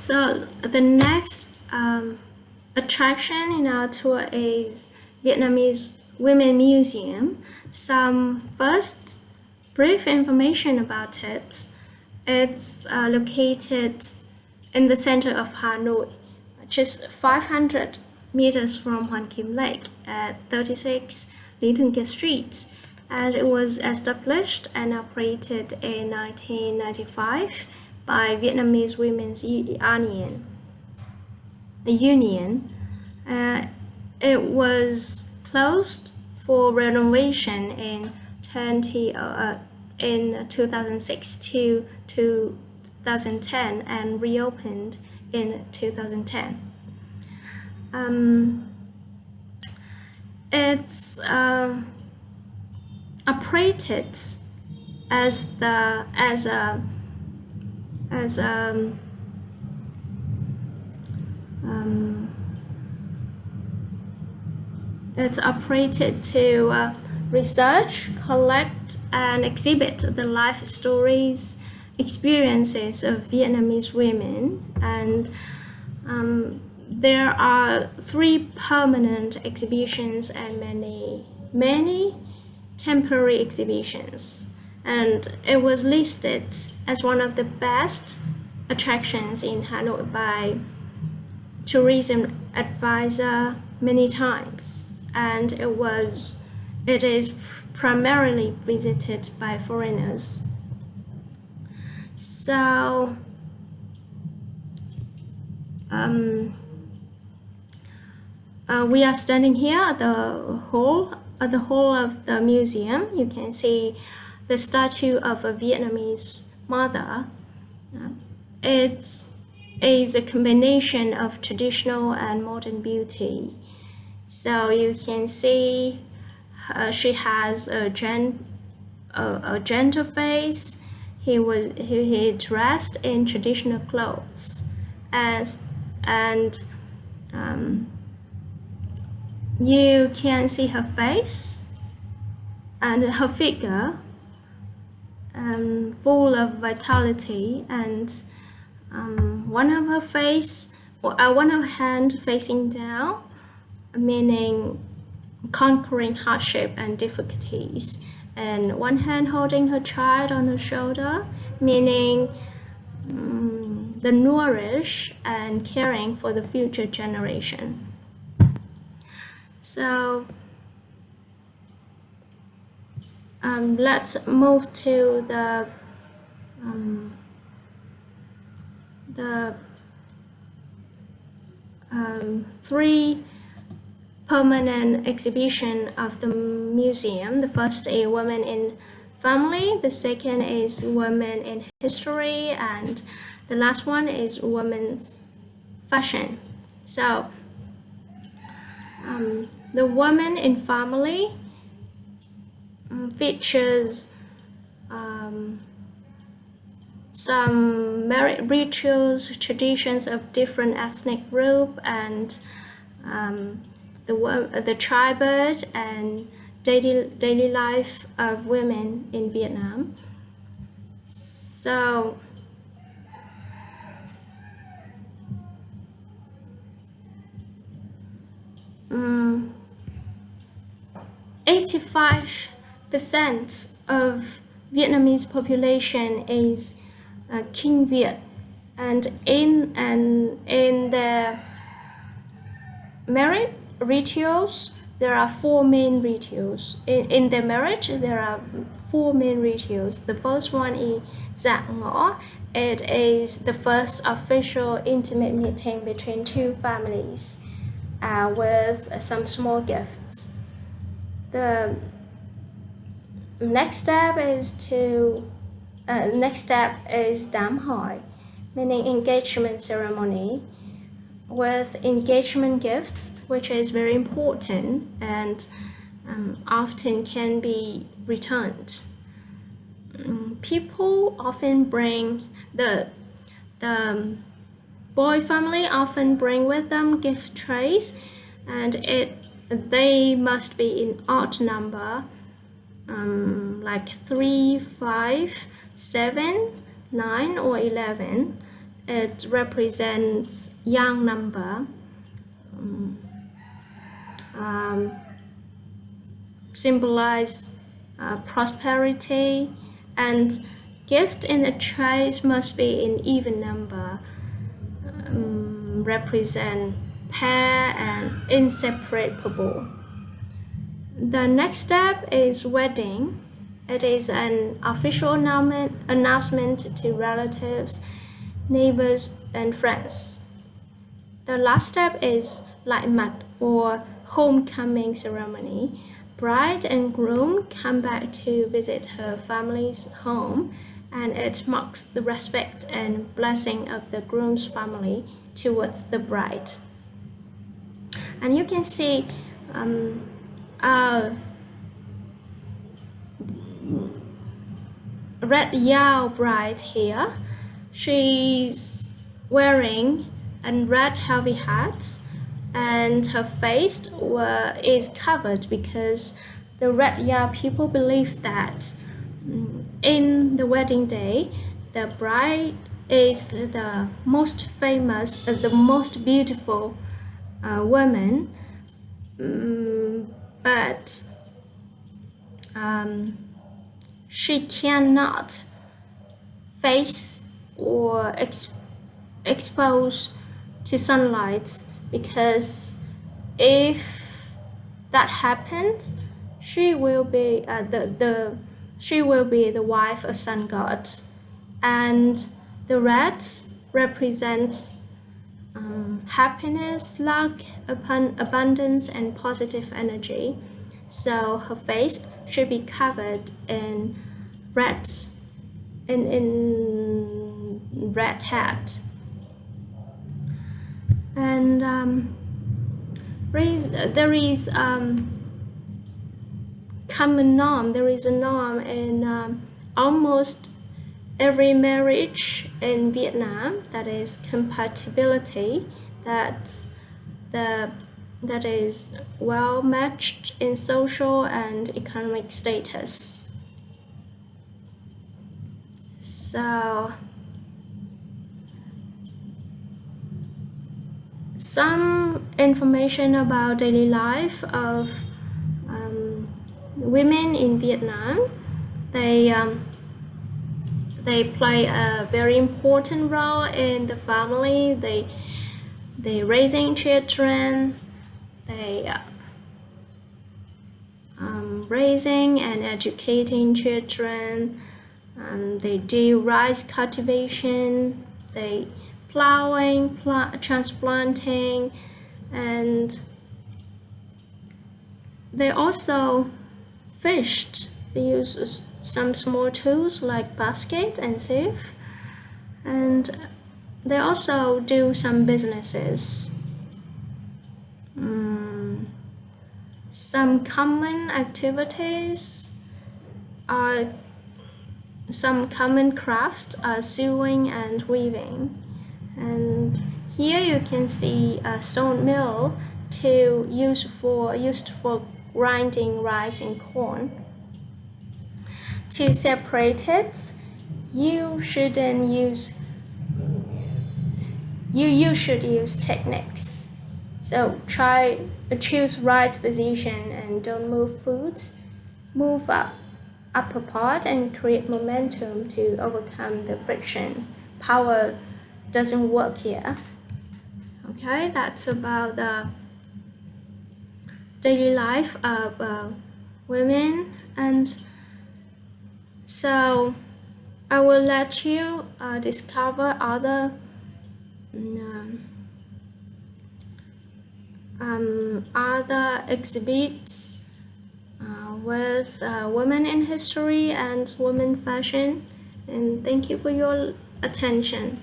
So the next attraction in our tour is Vietnamese Women Museum. Some first brief information about it. It's located in the center of Hanoi, just 500 meters from Hoàn Kim Lake at 36 Lý Thường Kiệt Street, and it was established and operated in 1995 by Vietnamese Women's Union. It was closed for renovation in 2006 to 2010 and reopened in 2010. It's operated it's operated to research, collect, and exhibit the life stories, experiences of Vietnamese women, and there are 3 permanent exhibitions and many temporary exhibitions, and it was listed as one of the best attractions in Hanoi by Tourism Advisor many times, and it is primarily visited by foreigners. So we are standing here at the hall of the museum. You can see the statue of a Vietnamese mother. It is a combination of traditional and modern beauty. So you can see she has a gentle face. He dressed in traditional clothes, and you can see her face and her figure full of vitality, and one of her hand facing down, meaning conquering hardship and difficulties, and one hand holding her child on her shoulder, meaning the nourish and caring for the future generation. So let's move to the 3 permanent exhibition of the museum. The first is Women in Family, the second is Women in History, and the last one is Women's Fashion. So the Women in Family features some marriage rituals, traditions of different ethnic groups, and the tribal and daily life of women in Vietnam. So 85% of Vietnamese population is Kinh Viet, and in the marriage rituals there are 4 main rituals. In the marriage there are 4 main rituals. The first one is Giảng Ngõ. It is the first official intimate meeting between 2 families with some small gifts. The next step is Đám hỏi, meaning engagement ceremony, with engagement gifts, which is very important and often can be returned. People often bring the boy family often bring with them gift trays, and they must be in odd number, like 3, 5, 7, 9, or 11. it represents young number, symbolize prosperity, and gift in the trays must be in even number, represent pair and inseparable. The next step is wedding. It is an official announcement to relatives, neighbors, and friends. The last step is lại mặt or homecoming ceremony. Bride and groom come back to visit her family's home, and it marks the respect and blessing of the groom's family towards the bride. And you can see red Yao bride here. She's wearing a red heavy hat, and her face is covered because the red Yao people believe that in the wedding day, the bride is the most famous, the most beautiful woman, but she cannot face or expose to sunlight, because if that happened, she will be the wife of sun god, and the red represents happiness, luck, abundance, and positive energy. So her face should be covered in red, in red hat. And there is common norm. There is a norm in almost every marriage in Vietnam, that is compatibility, that is well matched in social and economic status. So some information about daily life of women in Vietnam. They play a very important role in the family. They raising children. They raising and educating children. They do rice cultivation. They plowing, transplanting, and they also fished. They use some small tools like basket and sieve, and they also do some businesses. Some common activities are, some common crafts are sewing and weaving. And here you can see a stone mill used for grinding rice and corn. To separate it, you should use techniques. So choose right position and don't move foot. Move upper part and create momentum to overcome the friction. Power doesn't work here. Okay, that's about the daily life of women. And so I will let you discover other exhibits with women in history and women fashion. And thank you for your attention.